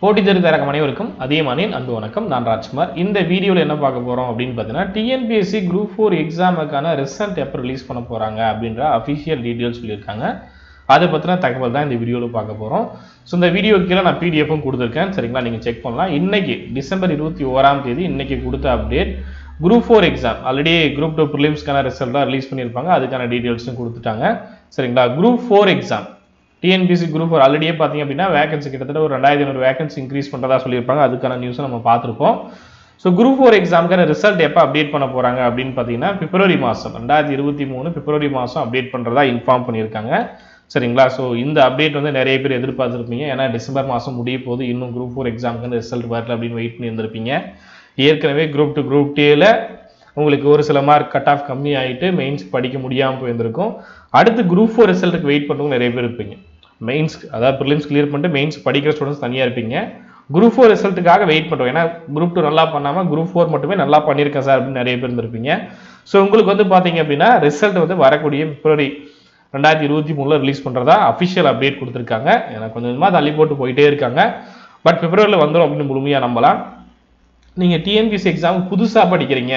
போட்டித்தேர்வு தயாராகும் அனைவருக்கும் அதியமானின் அன்பு வணக்கம். நான் ராஜ்குமார். இந்த வீடியோவில் என்ன பார்க்க போகிறோம் அப்படின்னு பார்த்தீங்கன்னா, டிஎன்பிஎஸ்சி குரூப் 4 எக்ஸாமுக்கான ரிசல்ட் எப்போ ரிலீஸ் பண்ண போகிறாங்க அப்படின்ற அஃபிஷியல் டீட்டெயில்ஸ் சொல்லியிருக்காங்க. அதை பற்றின தகவல் தான் இந்த வீடியோவில் பார்க்க போகிறோம். ஸோ இந்த வீடியோ கீழே நான் பிடிஎஃப்பும் கொடுத்துருக்கேன், சரிங்களா? நீங்கள் செக் பண்ணலாம். இன்னைக்கு டிசம்பர் 21 இன்னைக்கு கொடுத்த update group 4 exam already group 2 ப்ரிலிம்ஸ்க்கான ரிசல்ட் தான் ரிலீஸ் பண்ணியிருப்பாங்க. அதுக்கான டீட்டெயில்ஸும் கொடுத்துட்டாங்க, சரிங்களா? குரூப் 4 எக்ஸாம் TNPSC Group ஆல்ரெடியே பார்த்தீங்க அப்படின்னா வேகன்சி கிட்டத்தட்ட ஒரு 2500 வேகன்சி இன்க்ரீஸ் பண்ணுறதா சொல்லியிருப்பாங்க. அதுக்கான நியூஸை நம்ம பார்த்துருப்போம். ஸோ குரூப் 4 எக்ஸாமுக்கான ரிசல்ட் எப்போ அப்டேட் பண்ண போகிறாங்க அப்படின்னு பார்த்தீங்கன்னா பிப்ரவரி மாதம் 2023 பிப்ரவரி மாதம் அப்டேட் பண்ணுறதா இன்ஃபார்ம் பண்ணியிருக்காங்க, சரிங்களா? ஸோ இந்த அப்டேட் வந்து நிறைய பேர் எதிர்பார்த்துருப்பீங்க. ஏன்னா டிசம்பர் மாதம் முடிய போது இன்னும் குரூப் 4 எக்ஸாமுக்கான ரிசல்ட் வரல அப்படின்னு வெயிட் பண்ணி இருந்திருப்பீங்க. ஏற்கனவே குரூப் 2 குரூப் 2ல உங்களுக்கு ஒரு சில மார்க் கட் ஆஃப் கம்மி ஆகிட்டு மெயின்ஸ் படிக்க முடியாமல் போயிருந்திருக்கும். அடுத்து குரூப் 4 ரிசல்ட்டுக்கு வெயிட் பண்ணுறவங்க நிறைய பேர் இருப்பீங்க. மெயின்ஸ் அதாவது ப்ரிலிம்ஸ் கிளியர் பண்ணிட்டு மெயின்ஸ் படிக்கிற ஸ்டூடெண்ட்ஸ் தனியாக இருப்பீங்க. குரூப் 4 ரிசல்ட்டுக்காக வெயிட் பண்ணுறோம். ஏன்னா குரூப் 2 நல்லா பண்ணாமல் குரூப் 4 மட்டுமே நல்லா பண்ணியிருக்கேன் சார் அப்படின்னு நிறைய பேர் இருந்திருப்பீங்க. ஸோ உங்களுக்கு வந்து பார்த்தீங்க அப்படின்னா ரிசல்ட் வந்து வரக்கூடிய பிப்ரவரி 2023 ரிலீஸ் பண்ணுறதா அஃபிஷியல் அப்டேட் கொடுத்துருக்காங்க. எனக்கு கொஞ்சம் கொஞ்சமாக தள்ளி போட்டு போயிட்டே இருக்காங்க. பட் பிப்ரவரியில் வந்துடும் அப்படின்னு முழுமையாக நம்பலாம். நீங்கள் டிஎன்பிஎஸ்சி எக்ஸாம் புதுசாக படிக்கிறீங்க,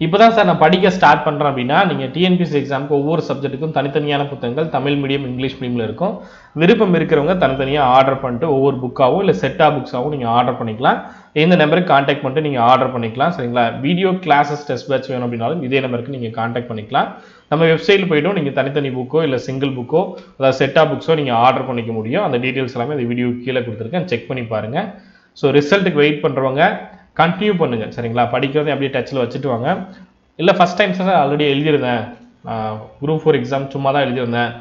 இப்போ தான் சார் நான் படிக்க ஸ்டார்ட் பண்ணுறேன் அப்படின்னா நீங்கள் டிஎன்பிஎஸ்சி எக்ஸாமுக்கு ஒவ்வொரு சப்ஜெக்ட்டுக்கும் தனித்தனியான புத்தகங்கள் தமிழ் மீடியம் இங்கிலீஷ் மீடியமில் இருக்கும். விருப்பம் இருக்கிறவங்க தனித்தனியாக ஆர்டர் பண்ணிட்டு ஒவ்வொரு புக்காகவும் இல்லை செட்டாக புக்ஸாகவும் நீங்கள் ஆர்டர் பண்ணிக்கலாம். இந்த நம்பருக்கு கான்டாக்ட் பண்ணிட்டு நீங்கள் ஆர்டர் பண்ணிக்கலாம், சரிங்களா? வீடியோ கிளாஸஸ் டெஸ்ட் பேட்ச் வேணும் அப்படின்னாலும் இதே நம்பருக்கு நீங்கள் கான்டாக்ட் பண்ணிக்கலாம். நம்ம வெப்சைட்டில் போய்ட்டும் நீங்கள் தனித்தனி புக்கோ இல்லை சிங்கிள் புக்கோ அதாவது செட்டாக புக்ஸோ நீங்கள் ஆர்டர் பண்ணிக்க முடியும். அந்த டீட்டெயில்ஸ் எல்லாமே இந்த வீடியோ கீழே கொடுத்துருக்கேன், செக் பண்ணி பாருங்கள். ஸோ ரிசல்ட்டுக்கு வெயிட் பண்ணுறவங்க கண்டினியூ பண்ணுங்கள், சரிங்களா? படிக்கிறதை அப்படியே டச்சில் வச்சுட்டு வாங்க. இல்லை ஃபஸ்ட் டைம் சார் ஆல்ரெடி எழுதியிருந்தேன், குரூப் 4 எக்ஸாம் சும்மா தான் எழுதியிருந்தேன்,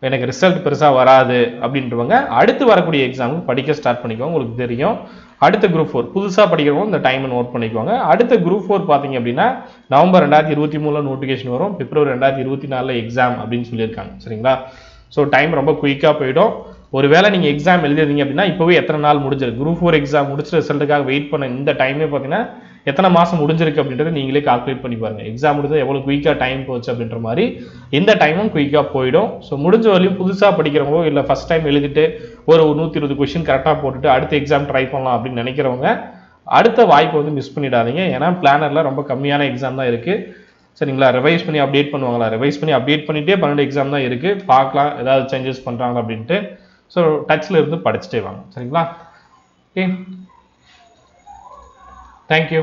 எனக்கு ரிசல்ட் பெருசாக வராது அப்படின்றவங்க அடுத்து வரக்கூடிய எக்ஸாமுக்கு படிக்க ஸ்டார்ட் பண்ணிக்கோங்க. உங்களுக்கு தெரியும் அடுத்த குரூப் 4 புதுசாக படிக்கிறவங்க இந்த டைமை நோட் பண்ணிக்குவாங்க. அடுத்த குரூப் 4 பார்த்தீங்க அப்படின்னா நவம்பர் 2023 நோட்டிஃபிகேஷன் வரும், பிப்ரவரி 2024 எக்ஸாம் அப்படின்னு சொல்லியிருக்காங்க, சரிங்களா? ஸோ டைம் ரொம்ப குயிக்காக போயிடும். ஒருவேளை நீங்கள் எக்ஸாம் எழுதிருந்தீங்க அப்படின்னா இப்போவே எத்தனை நாள் முடிஞ்சிருக்கு, குரூப் 4 எக்ஸாம் முடிச்சு ரிசல்ட்டுக்காக வெயிட் பண்ண இந்த டைமே பார்த்தீங்கன்னா எத்தனை மாதம் முடிஞ்சிருக்கு அப்படின்றத நீங்களே கால்குலேட் பண்ணி பாருங்கள். எக்ஸாம் முடிஞ்சது எவ்வளோ குயிக்காக டைம் போச்சு அப்படின்ற மாதிரி இந்த டைமும் குயிக்காக போயிடும். ஸோ முடிஞ்ச வரையும் புதுசாக படிக்கிறவங்க இல்லை ஃபஸ்ட் டைம் எழுதிட்டு ஒரு 120 கொஸ்டின் கரெக்டாக போட்டுட்டு அடுத்த எக்ஸாம் ட்ரை பண்ணலாம் அப்படின்னு நினைக்கிறவங்க அடுத்த வாய்ப்பை வந்து மிஸ் பண்ணிடாதீங்க. ஏன்னா பிளானரில் ரொம்ப கம்மியான எக்ஸாம் தான் இருக்குது, சரிங்களா? ரிவைஸ் பண்ணி அப்டேட் பண்ணுவாங்களா, ரிவைஸ் பண்ணி அப்டேட் பண்ணிகிட்டே 12 எக்ஸாம் தான் இருக்குது. பார்க்கலாம் ஏதாவது சேஞ்சஸ் பண்ணுறாங்க அப்படின்ட்டு. ஸோ டச்சில் இருந்து படிச்சுட்டே வாங்க, சரிங்களா? Okay, thank you.